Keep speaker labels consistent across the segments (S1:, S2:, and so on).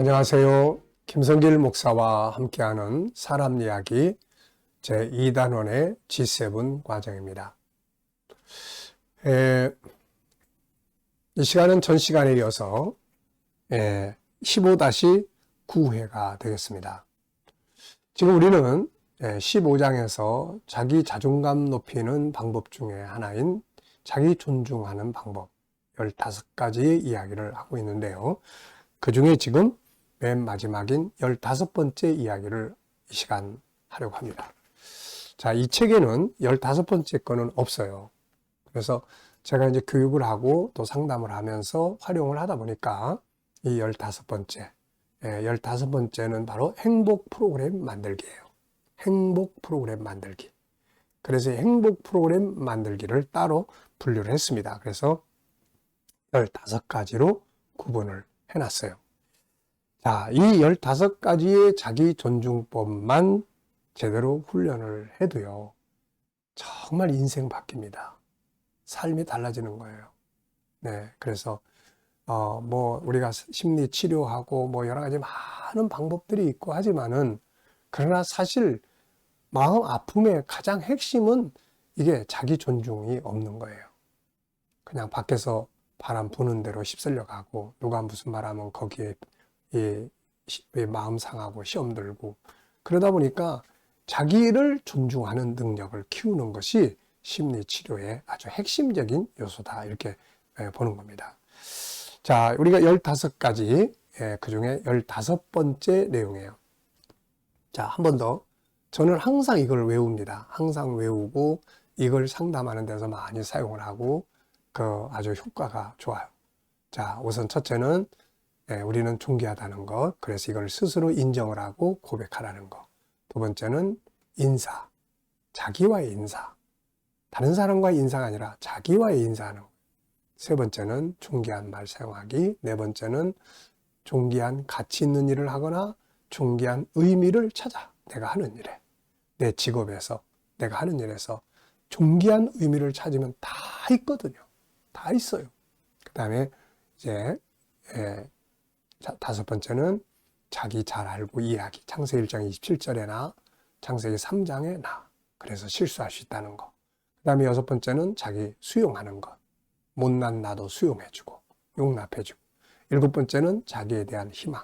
S1: 안녕하세요. 김성길 목사와 함께하는 사람 이야기 제2단원의 G7 과정입니다. 이 시간은 전 시간에 이어서 15-9회가 되겠습니다. 지금 우리는 15장에서 자기 자존감 높이는 방법 중에 하나인 자기 존중하는 방법 15가지의 이야기를 하고 있는데요. 그 중에 지금 맨 마지막인 15번째 이야기를 이 시간 하려고 합니다. 자, 이 책에는 15번째 거는 없어요. 그래서 제가 이제 교육을 하고 또 상담을 하면서 활용을 하다 보니까 이 15번째, 15번째는 바로 행복 프로그램 만들기예요. 행복 프로그램 만들기. 그래서 행복 프로그램 만들기를 따로 분류를 했습니다. 그래서 15가지로 구분을 해놨어요. 자, 이 15가지의 자기 존중법만 제대로 훈련을 해도요, 정말 인생 바뀝니다. 삶이 달라지는 거예요. 네, 그래서, 우리가 심리 치료하고 여러 가지 많은 방법들이 있고 하지만은, 그러나 사실 마음 아픔의 가장 핵심은 이게 자기 존중이 없는 거예요. 그냥 밖에서 바람 부는 대로 휩쓸려 가고, 누가 무슨 말 하면 거기에 마음 상하고 시험 들고 그러다 보니까 자기를 존중하는 능력을 키우는 것이 심리 치료의 아주 핵심적인 요소다 이렇게 보는 겁니다. 자, 우리가 15가지 그 중에 15번째 내용이에요. 자, 한 번 더. 저는 항상 이걸 외웁니다. 항상 외우고 이걸 상담하는 데서 많이 사용을 하고 아주 효과가 좋아요. 자, 우선 첫째는 우리는 존귀하다는 것, 그래서 이걸 스스로 인정을 하고 고백하라는 것. 두 번째는 인사, 자기와의 인사. 다른 사람과의 인사가 아니라 자기와의 인사하는 것. 세 번째는 존귀한 말 사용하기. 네 번째는 존귀한 가치 있는 일을 하거나 존귀한 의미를 찾아 내가 하는 일에. 내 직업에서, 내가 하는 일에서 존귀한 의미를 찾으면 다 있거든요. 다 있어요. 그 다음에 이제 다섯 번째는 자기 잘 알고 이해하기. 창세기 1장 27절에나 창세기 3장에 나. 그래서 실수할 수 있다는 거. 그 다음에 여섯 번째는 자기 수용하는 것. 못난 나도 수용해주고 용납해주고. 일곱 번째는 자기에 대한 희망.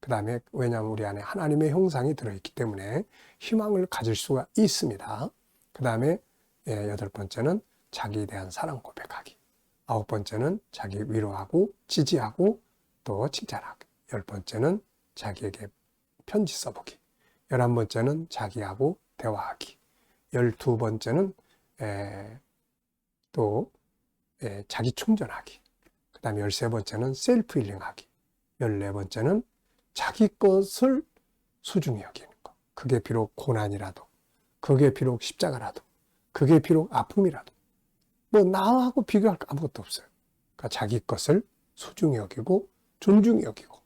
S1: 그 다음에 왜냐하면 우리 안에 하나님의 형상이 들어있기 때문에 희망을 가질 수가 있습니다. 그 다음에 여덟 번째는 자기에 대한 사랑 고백하기. 아홉 번째는 자기 위로하고 지지하고 또 칭찬하기. 10번째는 자기에게 편지 써보기. 11번째는 자기하고 대화하기. 12번째는 또 자기 충전하기. 그 다음에 13번째는 셀프 힐링하기. 14번째는 자기 것을 소중히 여기는 것. 그게 비록 고난이라도, 그게 비록 십자가라도, 그게 비록 아픔이라도 나하고 비교할 거 아무것도 없어요. 그러니까 자기 것을 소중히 여기고 존중히 여기고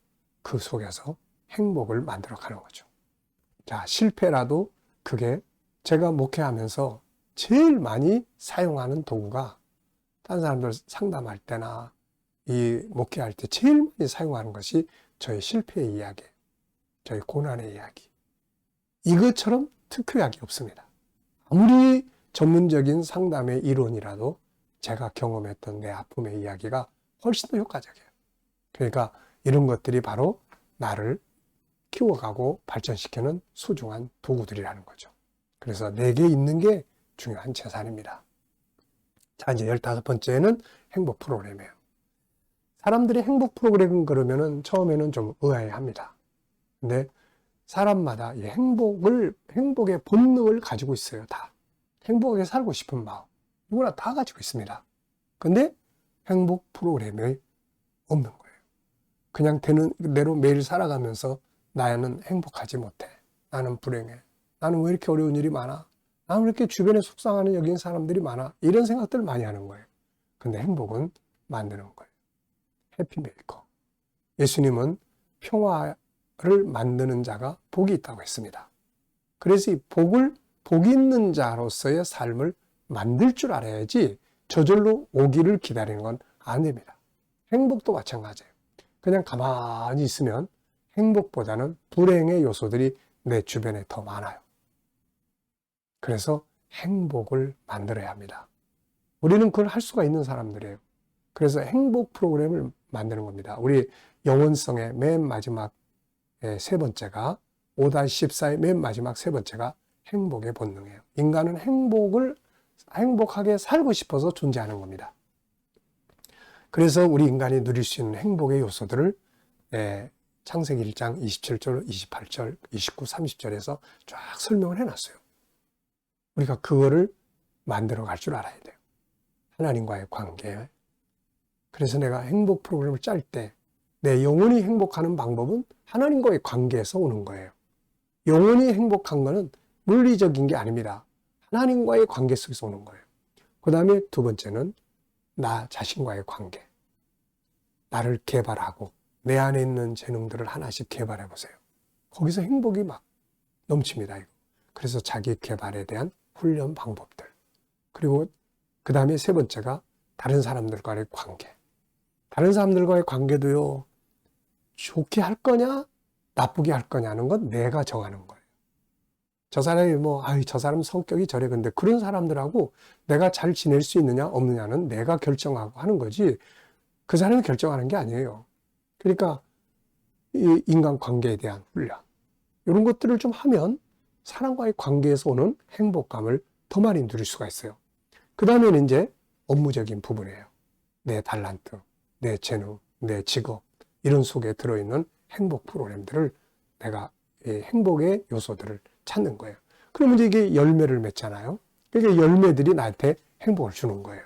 S1: 그 속에서 행복을 만들어가는 거죠. 자, 실패라도 그게 제가 목회하면서 제일 많이 사용하는 도구가 다른 사람들 상담할 때나 이 목회할 때 제일 많이 사용하는 것이 저의 실패의 이야기, 저의 고난의 이야기. 이것처럼 특효약이 없습니다. 아무리 전문적인 상담의 이론이라도 제가 경험했던 내 아픔의 이야기가 훨씬 더 효과적이에요. 그러니까 이런 것들이 바로 나를 키워가고 발전시키는 소중한 도구들이라는 거죠. 그래서 내게 있는 게 중요한 재산입니다. 자, 이제 15번째는 행복 프로그램이에요. 사람들이 행복 프로그램 그러면은 처음에는 좀 의아해합니다. 근데 사람마다 이 행복의 본능을 가지고 있어요, 다. 행복하게 살고 싶은 마음. 누구나 다 가지고 있습니다. 근데 행복 프로그램이 없는 거예요. 그냥 되는 대로 매일 살아가면서 나는 행복하지 못해. 나는 불행해. 나는 왜 이렇게 어려운 일이 많아? 나는 왜 이렇게 주변에 속상하는 여긴 사람들이 많아? 이런 생각들을 많이 하는 거예요. 근데 행복은 만드는 거예요. 해피메이커. 예수님은 평화를 만드는 자가 복이 있다고 했습니다. 그래서 이 복 있는 자로서의 삶을 만들 줄 알아야지 저절로 오기를 기다리는 건 안 됩니다. 행복도 마찬가지예요. 그냥 가만히 있으면 행복보다는 불행의 요소들이 내 주변에 더 많아요. 그래서 행복을 만들어야 합니다. 우리는 그걸 할 수가 있는 사람들이에요. 그래서 행복 프로그램을 만드는 겁니다. 우리 영혼성의 맨 마지막 세 번째가 5-14의 맨 마지막 세 번째가 행복의 본능이에요. 인간은 행복하게 살고 싶어서 존재하는 겁니다. 그래서 우리 인간이 누릴 수 있는 행복의 요소들을 창세기 1장 27절, 28절, 29, 30절에서 쫙 설명을 해놨어요. 우리가 그거를 만들어 갈 줄 알아야 돼요. 하나님과의 관계. 그래서 내가 행복 프로그램을 짤 때 내 영혼이 행복하는 방법은 하나님과의 관계에서 오는 거예요. 영혼이 행복한 거는 물리적인 게 아닙니다. 하나님과의 관계 속에서 오는 거예요. 그 다음에 두 번째는 나 자신과의 관계. 나를 개발하고 내 안에 있는 재능들을 하나씩 개발해 보세요. 거기서 행복이 막 넘칩니다. 이거. 그래서 자기 개발에 대한 훈련 방법들. 그리고 그 다음에 세 번째가 다른 사람들과의 관계. 다른 사람들과의 관계도요, 좋게 할 거냐, 나쁘게 할 거냐는 건 내가 정하는 거예요. 저 사람이 저 사람 성격이 저래. 근데 그런 사람들하고 내가 잘 지낼 수 있느냐, 없느냐는 내가 결정하고 하는 거지, 그 사람이 결정하는 게 아니에요. 그러니까 이 인간 관계에 대한 훈련, 이런 것들을 좀 하면 사람과의 관계에서 오는 행복감을 더 많이 누릴 수가 있어요. 그 다음에는 이제 업무적인 부분이에요. 내 달란트, 내 재능, 내 직업, 이런 속에 들어있는 행복 프로그램들을 내가 행복의 요소들을 찾는 거예요. 그러면 이제 이게 열매를 맺잖아요. 그러니까 열매들이 나한테 행복을 주는 거예요.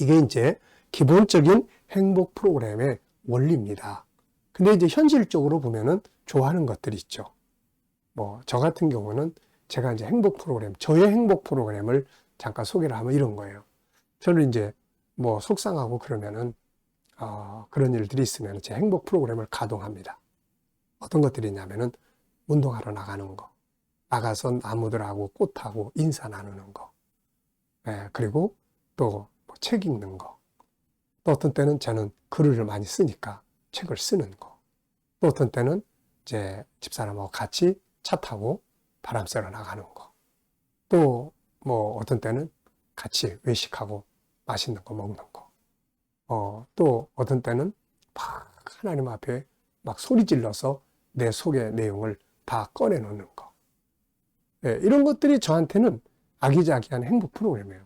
S1: 이게 이제 기본적인 행복 프로그램의 원리입니다. 근데 이제 현실적으로 보면은 좋아하는 것들이 있죠. 저 같은 경우는 제가 이제 행복 프로그램, 저의 행복 프로그램을 잠깐 소개를 하면 이런 거예요. 저는 이제 속상하고 그러면은 그런 일들이 있으면 제 행복 프로그램을 가동합니다. 어떤 것들이 있냐면은 운동하러 나가는 거, 나가서 나무들하고 꽃하고 인사 나누는 거, 그리고 또 책 읽는 거, 또 어떤 때는 저는 글을 많이 쓰니까 책을 쓰는 거, 또 어떤 때는 이제 집사람하고 같이 차 타고 바람 쐬러 나가는 거, 또 어떤 때는 같이 외식하고 맛있는 거 먹는 거, 또 어떤 때는 막 하나님 앞에 막 소리 질러서 내 속의 내용을 다 꺼내놓는 거. 이런 것들이 저한테는 아기자기한 행복 프로그램이에요.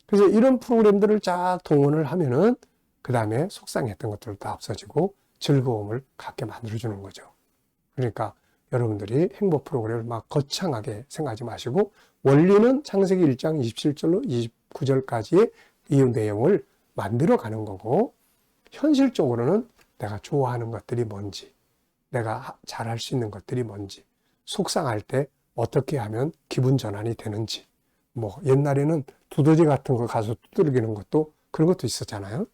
S1: 그래서 이런 프로그램들을 쫙 동원을 하면은 그 다음에 속상했던 것들도 다 없어지고 즐거움을 갖게 만들어주는 거죠. 그러니까 여러분들이 행복 프로그램을 막 거창하게 생각하지 마시고 원리는 창세기 1장 27절로 29절까지의 이 내용을 만들어 가는 거고, 현실적으로는 내가 좋아하는 것들이 뭔지, 내가 잘할 수 있는 것들이 뭔지, 속상할 때 어떻게 하면 기분 전환이 되는지, 옛날에는 두더지 같은 거 가서 두드리는 것도 그런 것도 있었잖아요.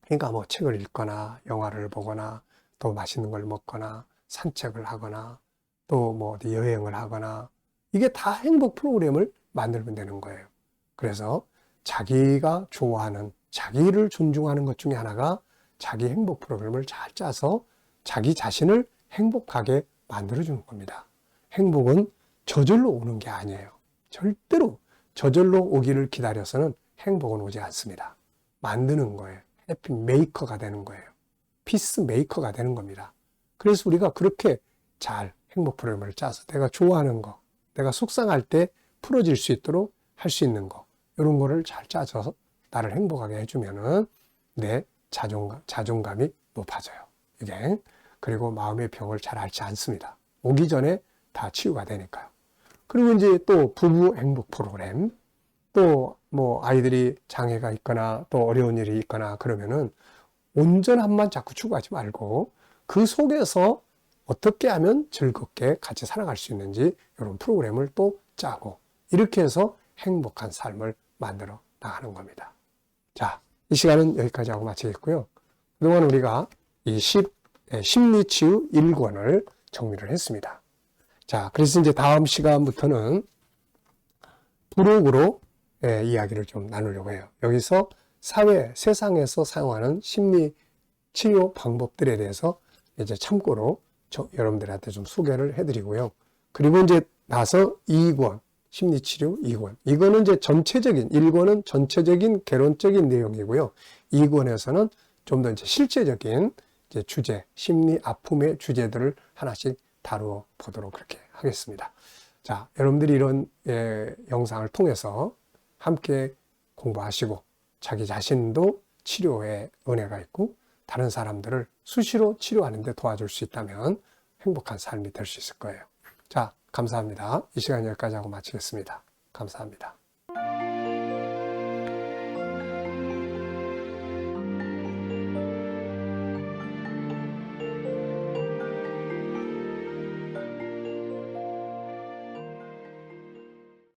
S1: 그러니까 책을 읽거나 영화를 보거나 또 맛있는 걸 먹거나 산책을 하거나 또 어디 여행을 하거나, 이게 다 행복 프로그램을 만들면 되는 거예요. 그래서 자기가 좋아하는, 자기를 존중하는 것 중에 하나가 자기 행복 프로그램을 잘 짜서 자기 자신을 행복하게 만들어주는 겁니다. 행복은 저절로 오는 게 아니에요. 절대로 저절로 오기를 기다려서는 행복은 오지 않습니다. 만드는 거예요. 해피 메이커가 되는 거예요. 피스 메이커가 되는 겁니다. 그래서 우리가 그렇게 잘 행복 프로그램을 짜서 내가 좋아하는 거, 내가 속상할 때 풀어질 수 있도록 할 수 있는 거, 이런 거를 잘 짜서 나를 행복하게 해주면은 내 자존감이 높아져요. 이게. 그리고 마음의 병을 잘 앓지 않습니다. 오기 전에 다 치유가 되니까요. 그리고 이제 또 부부 행복 프로그램, 또 아이들이 장애가 있거나 또 어려운 일이 있거나 그러면은 온전함만 자꾸 추구하지 말고 그 속에서 어떻게 하면 즐겁게 같이 살아갈 수 있는지 이런 프로그램을 또 짜고, 이렇게 해서 행복한 삶을 만들어 나가는 겁니다. 자, 이 시간은 여기까지 하고 마치겠고요. 그동안 우리가 이 심리치유 1권을 정리를 했습니다. 자, 그래서 이제 다음 시간부터는 부록으로 이야기를 좀 나누려고 해요. 여기서 세상에서 사용하는 심리 치료 방법들에 대해서 이제 참고로 여러분들한테 좀 소개를 해드리고요. 그리고 이제 나서 2권, 심리치료 2권. 이거는 이제 전체적인, 1권은 전체적인 개론적인 내용이고요. 2권에서는 좀 더 이제 실제적인 이제 주제, 심리 아픔의 주제들을 하나씩 다루어 보도록 그렇게 하겠습니다. 자, 여러분들이 이런 영상을 통해서 함께 공부하시고 자기 자신도 치료에 은혜가 있고 다른 사람들을 수시로 치료하는 데 도와줄 수 있다면 행복한 삶이 될 수 있을 거예요. 자, 감사합니다. 이 시간 여기까지 하고 마치겠습니다. 감사합니다.